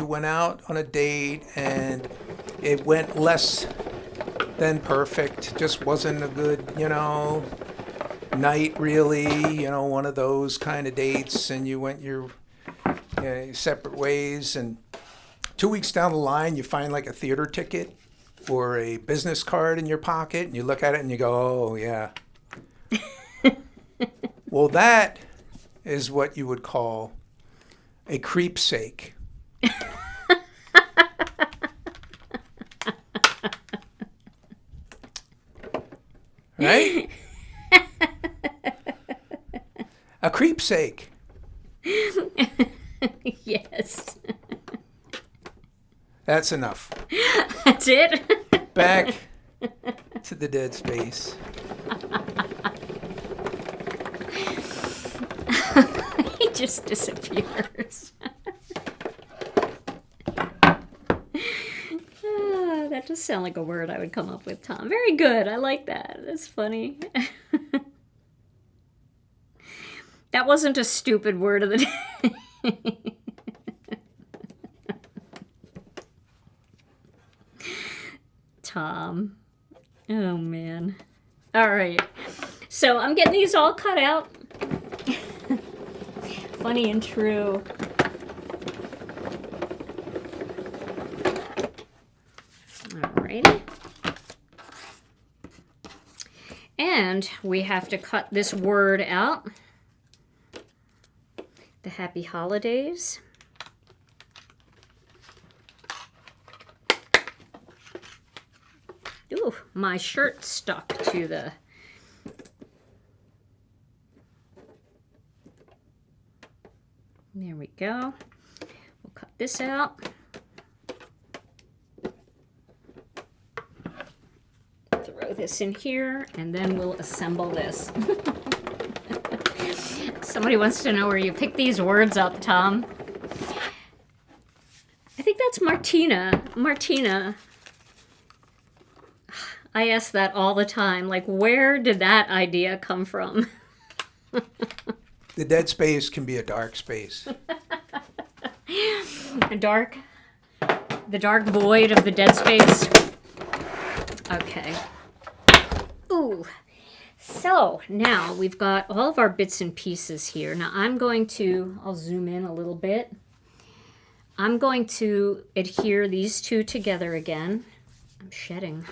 went out on a date and it went less than perfect, just wasn't a good, night really, one of those kind of dates, and you went your separate ways, and 2 weeks down the line you find like a theater ticket or a business card in your pocket, and you look at it and you go, oh yeah. Well, that is what you would call a creepsake. Right? A creepsake. Yes. That's enough. That's it? Back to the dead space. He just disappears. That does sound like a word I would come up with, Tom. Very good. I like that. That's funny. That wasn't a stupid word of the day. Tom. Oh, man. All right. So I'm getting these all cut out. Funny and true. Alrighty. And we have to cut this word out. The happy holidays. Ooh, my shirt stuck to the... There we go. We'll cut this out. Throw this in here, and then we'll assemble this. Somebody wants to know where you pick these words up, Tom. I think that's Martina. Martina. I ask that all the time. Like, where did that idea come from? The dead space can be a dark space. The dark void of the dead space. Okay. Ooh. So now we've got all of our bits and pieces here. Now I'll zoom in a little bit. I'm going to adhere these two together again. I'm shedding.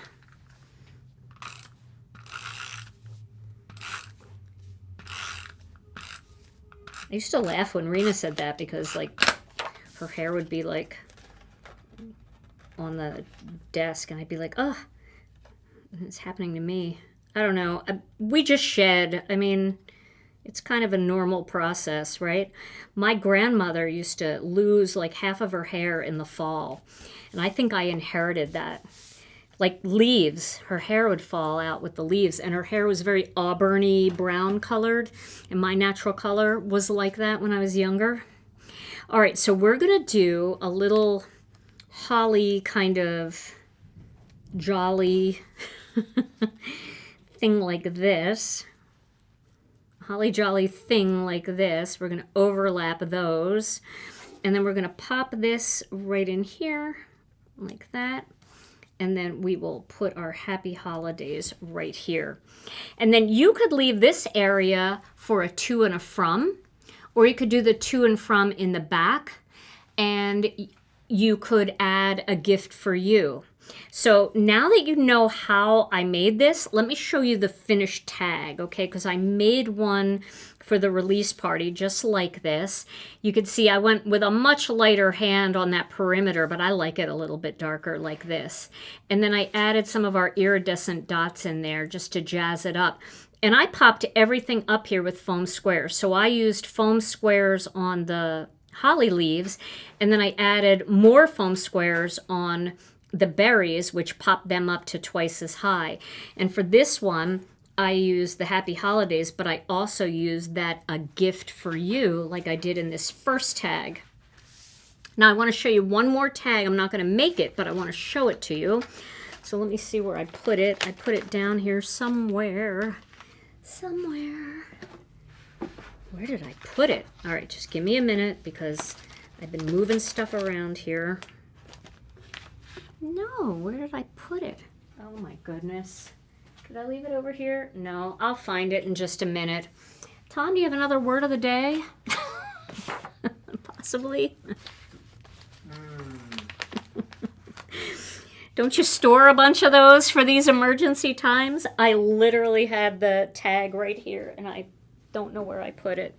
I used to laugh when Rena said that because, like, her hair would be, like, on the desk, and I'd be like, ugh, it's happening to me. I don't know. We just shed. I mean, it's kind of a normal process, right? My grandmother used to lose, like, half of her hair in the fall, and I think I inherited that. Like leaves, her hair would fall out with the leaves, and her hair was very auburny brown colored, and my natural color was like that when I was younger. All right, so we're gonna do a little holly kind of jolly thing like this. Holly jolly thing like this. We're gonna overlap those, and then we're gonna pop this right in here like that. And then we will put our happy holidays right here. And then you could leave this area for a to and a from, or you could do the to and from in the back, and you could add a gift for you. So now that you know how I made this, let me show you the finished tag, okay? Because I made one for the release party, just like this. You can see I went with a much lighter hand on that perimeter, but I like it a little bit darker like this. And then I added some of our iridescent dots in there just to jazz it up. And I popped everything up here with foam squares. So I used foam squares on the holly leaves, and then I added more foam squares on the berries, which popped them up to twice as high. And for this one, I used the Happy Holidays, but I also used that A Gift for You, like I did in this first tag. Now I want to show you one more tag. I'm not going to make it, but I want to show it to you. So let me see where I put it. I put it down here somewhere. Where did I put it? All right, just give me a minute because I've been moving stuff around here. No, where did I put it? Oh my goodness. Did I leave it over here? No, I'll find it in just a minute. Tom, do you have another word of the day? Possibly. Don't you store a bunch of those for these emergency times? I literally had the tag right here and I don't know where I put it.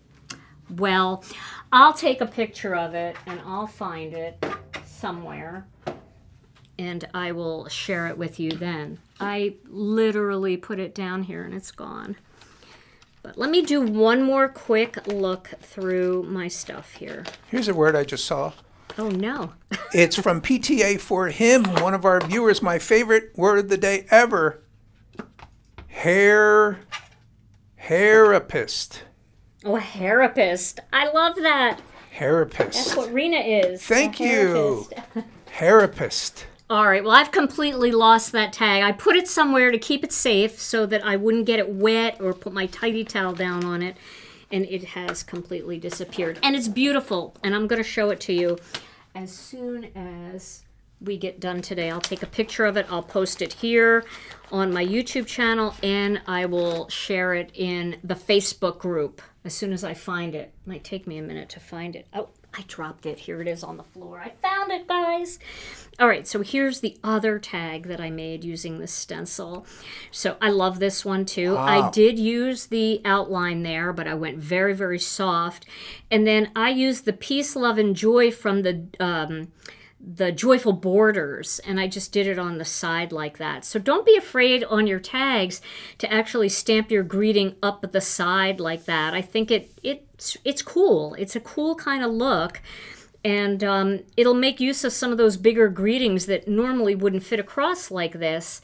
Well, I'll take a picture of it and I'll find it somewhere and I will share it with you then. I literally put it down here and it's gone. But let me do one more quick look through my stuff here. Here's a word I just saw. Oh no. It's from PTA for him, one of our viewers, my favorite word of the day ever. Hairapist. Oh, a hairapist. I love that. Hairapist. That's what Rena is. Thank you. Hairapist. All right, well, I've completely lost that tag. I put it somewhere to keep it safe so that I wouldn't get it wet or put my tidy towel down on it. And it has completely disappeared. And it's beautiful. And I'm going to show it to you as soon as we get done today. I'll take a picture of it. I'll post it here on my YouTube channel. And I will share it in the Facebook group as soon as I find it. It might take me a minute to find it. Oh, I dropped it. Here it is on the floor. I found it, guys. All right, so here's the other tag that I made using this stencil. So I love this one too. Wow. I did use the outline there, but I went very, very soft. And then I used the Peace, Love, and Joy from the Joyful Borders, and I just did it on the side like that. So don't be afraid on your tags to actually stamp your greeting up the side like that. I think it's cool. It's a cool kind of look, and it'll make use of some of those bigger greetings that normally wouldn't fit across like this,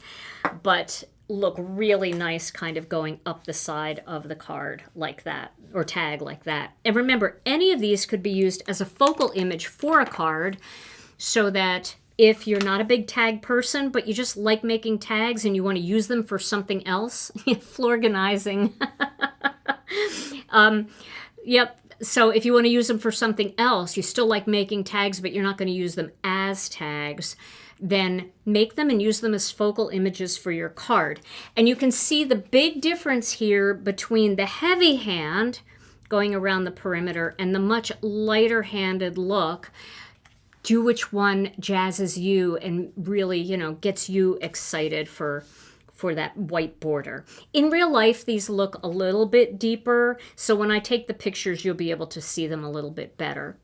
but look really nice kind of going up the side of the card like that, or tag like that. And remember, any of these could be used as a focal image for a card, so that if you're not a big tag person, but you just like making tags and you want to use them for something else, florganizing. Yep. So if you want to use them for something else, you still like making tags, but you're not going to use them as tags, then make them and use them as focal images for your card. And you can see the big difference here between the heavy hand going around the perimeter and the much lighter handed look. Do which one jazzes you and really, gets you excited for that white border. In real life, these look a little bit deeper, so when I take the pictures, you'll be able to see them a little bit better.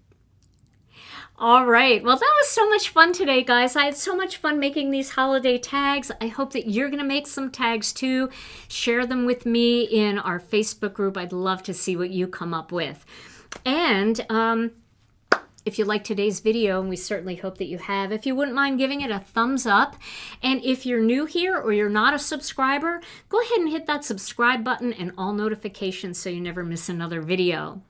All right, well, that was so much fun today, guys. I had so much fun making these holiday tags. I hope that you're going to make some tags too. Share them with me in our Facebook group. I'd love to see what you come up with. And if you liked today's video, and we certainly hope that you have, if you wouldn't mind giving it a thumbs up. And if you're new here or you're not a subscriber, go ahead and hit that subscribe button and all notifications so you never miss another video.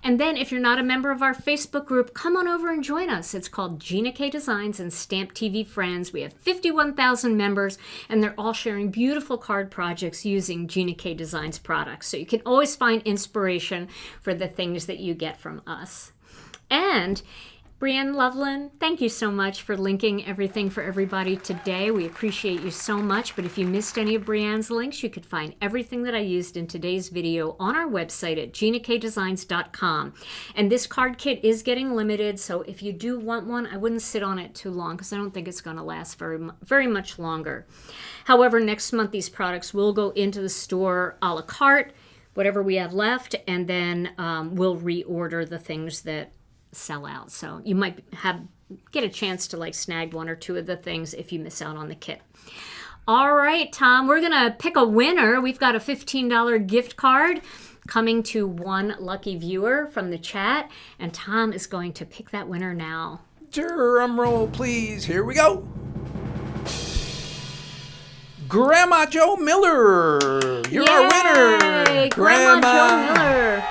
And then if you're not a member of our Facebook group, come on over and join us. It's called Gina K Designs and Stamp TV Friends. We have 51,000 members, and they're all sharing beautiful card projects using Gina K Designs products. So you can always find inspiration for the things that you get from us. And Brienne Loveland, thank you so much for linking everything for everybody today. We appreciate you so much. But if you missed any of Brienne's links, you could find everything that I used in today's video on our website at ginakdesigns.com. And this card kit is getting limited, so if you do want one, I wouldn't sit on it too long because I don't think it's going to last very much longer. However, next month these products will go into the store a la carte, whatever we have left, and then we'll reorder the things that sell out. So you might get a chance to like snag one or two of the things if you miss out on the kit. All right, Tom, we're going to pick a winner. We've got a $15 gift card coming to one lucky viewer from the chat, and Tom is going to pick that winner now. Drum roll, please. Here we go. Grandma Joe Miller. You're our winner. Grandma Joe Miller.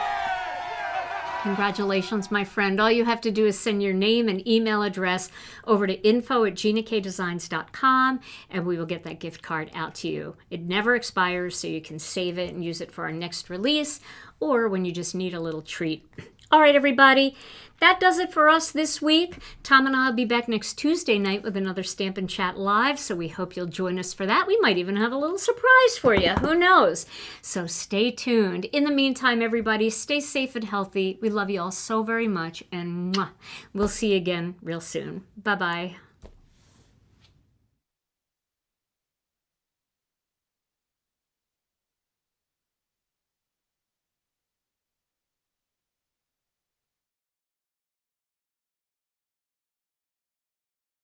Congratulations, my friend. All you have to do is send your name and email address over to info@ginakdesigns.com, and we will get that gift card out to you. It never expires, so you can save it and use it for our next release or when you just need a little treat. All right, everybody. That does it for us this week. Tom and I will be back next Tuesday night with another Stampin' Chat Live, so we hope you'll join us for that. We might even have a little surprise for you. Who knows? So stay tuned. In the meantime, everybody, stay safe and healthy. We love you all so very much, and we'll see you again real soon. Bye-bye.